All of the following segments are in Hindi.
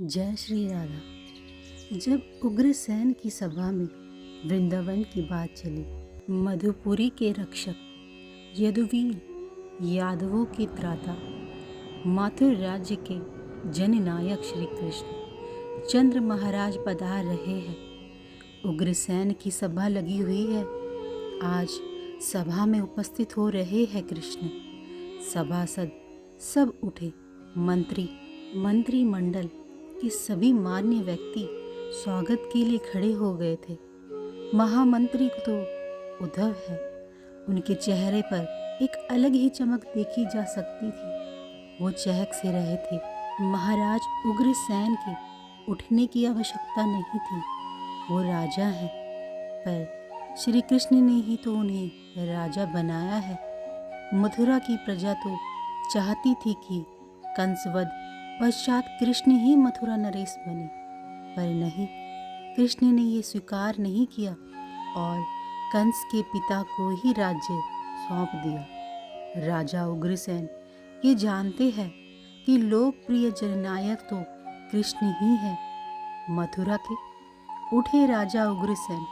जय श्री राधा। जब उग्रसेन की सभा में वृंदावन की बात चली, मधुपुरी के रक्षक यदुवीर, यादवों के त्राता, माथुर राज्य के जननायक श्री कृष्ण चंद्र महाराज पधार रहे हैं। उग्रसेन की सभा लगी हुई है। आज सभा में उपस्थित हो रहे हैं कृष्ण। सभासद सब उठे। मंत्रिमंडल के सभी मान्य व्यक्ति स्वागत के लिए खड़े हो गए थे। महामंत्री तो उद्धव है, उनके चेहरे पर एक अलग ही चमक देखी जा सकती थी। वो चहक से रहे थे। महाराज उग्रसेन के उठने की आवश्यकता नहीं थी, वो राजा है, पर श्री कृष्ण ने ही तो उन्हें राजा बनाया है। मथुरा की प्रजा तो चाहती थी कि कंसवध पश्चात कृष्ण ही मथुरा नरेश बने, पर नहीं, कृष्ण ने ये स्वीकार नहीं किया और कंस के पिता को ही राज्य सौंप दिया। राजा उग्रसेन ये जानते हैं कि लोकप्रिय जननायक तो कृष्ण ही है। मथुरा के उठे राजा उग्रसेन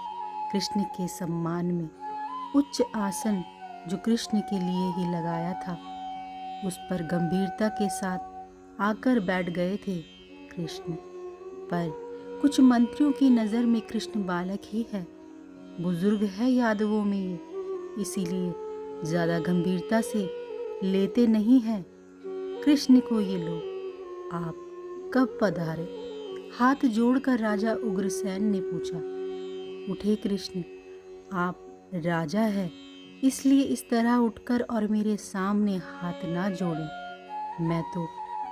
कृष्ण के सम्मान में उच्च आसन जो कृष्ण के लिए ही लगाया था, उस पर गंभीरता के साथ आकर बैठ गए थे कृष्ण। पर कुछ मंत्रियों की नज़र में कृष्ण बालक ही है, बुजुर्ग है यादवों में ये, इसीलिए ज़्यादा गंभीरता से लेते नहीं हैं कृष्ण को ये लोग। आप कब पधारे? हाथ जोड़कर राजा उग्रसेन ने पूछा। उठे कृष्ण, आप राजा है, इसलिए इस तरह उठकर और मेरे सामने हाथ ना जोड़ें। मैं तो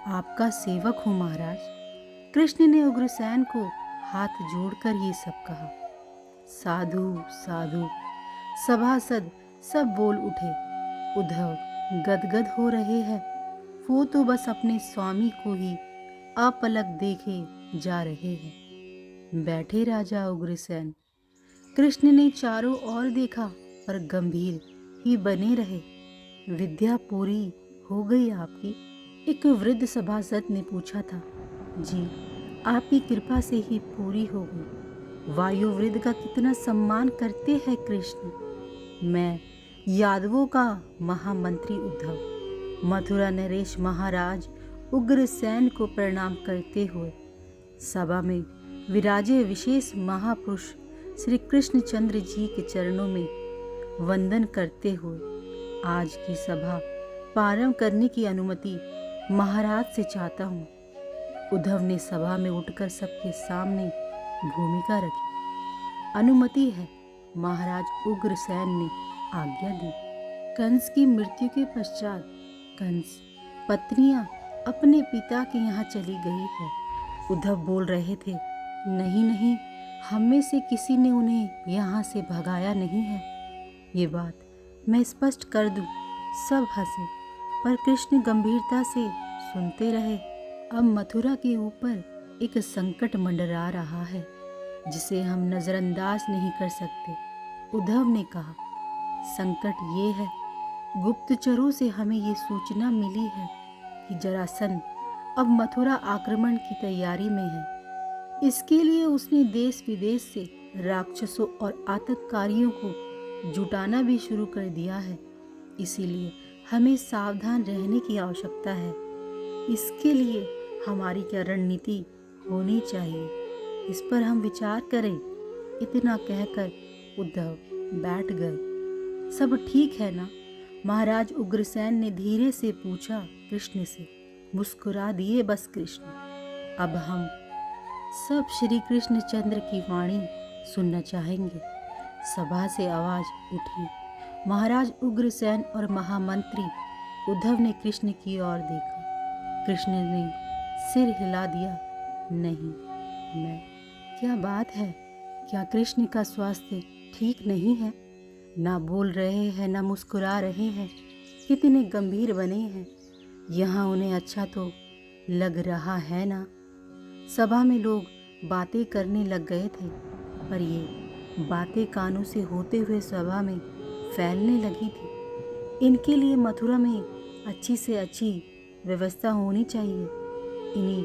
आपका सेवक हूँ महाराज। कृष्ण ने उग्रसेन को हाथ जोड़कर ये सब कहा। साधु साधु। सभासद सब बोल उठे। उद्धव गदगद हो रहे हैं। वो तो बस अपने स्वामी को ही अपलक देखे जा रहे हैं। बैठे राजा उग्रसेन। कृष्ण ने चारों ओर देखा पर गंभीर ही बने रहे। विद्या पूरी हो गई आपकी? एक वृद्ध सभासद ने पूछा था। जी, आपकी कृपा से ही पूरी हो गई। वायु वृद्ध का कितना सम्मान करते हैं कृष्ण। मैं यादवों का महामंत्री उद्धव मथुरा नरेश महाराज उग्रसेन को प्रणाम करते हुए सभा में विराजे विशेष महापुरुष श्री कृष्ण चंद्र जी के चरणों में वंदन करते हुए आज की सभा प्रारंभ करने की अनुमति महाराज से चाहता हूँ। उद्धव ने सभा में उठकर सबके सामने भूमिका रखी। अनुमति है, महाराज उग्रसेन ने आज्ञा दी। कंस की मृत्यु के पश्चात कंस पत्नियां अपने पिता के यहाँ चली गई है। उद्धव बोल रहे थे। नहीं नहीं, हम में से किसी ने उन्हें यहाँ से भगाया नहीं है। ये बात मैं स्पष्ट कर दूं। सब हंसे, पर कृष्ण गंभीरता से सुनते रहे। अब मथुरा के ऊपर एक संकट मंडरा रहा है जिसे हम नजरअंदाज नहीं कर सकते। उद्धव ने कहा, संकट ये है, गुप्तचरों से हमें ये सूचना मिली है कि जरासंध अब मथुरा आक्रमण की तैयारी में है। इसके लिए उसने देश विदेश से राक्षसों और आतंककारियों को जुटाना भी शुरू कर दिया है। इसीलिए हमें सावधान रहने की आवश्यकता है। इसके लिए हमारी क्या रणनीति होनी चाहिए, इस पर हम विचार करें। इतना कहकर उद्धव बैठ गए। सब ठीक है ना? महाराज उग्रसेन ने धीरे से पूछा कृष्ण से। मुस्कुरा दिए बस कृष्ण। अब हम सब श्री कृष्ण चंद्र की वाणी सुनना चाहेंगे। सभा से आवाज उठी। महाराज उग्रसेन और महामंत्री उद्धव ने कृष्ण की ओर देखा। कृष्ण ने सिर हिला दिया। नहीं, मैं। क्या बात है? क्या कृष्ण का स्वास्थ्य ठीक नहीं है? ना बोल रहे हैं, ना मुस्कुरा रहे हैं। कितने गंभीर बने हैं। यहाँ उन्हें अच्छा तो लग रहा है ना? सभा में लोग बातें करने लग गए थे, पर ये बातें कानों से होते हुए सभा में फैलने लगी थी। इनके लिए मथुरा में अच्छी से अच्छी व्यवस्था होनी चाहिए। इन्हीं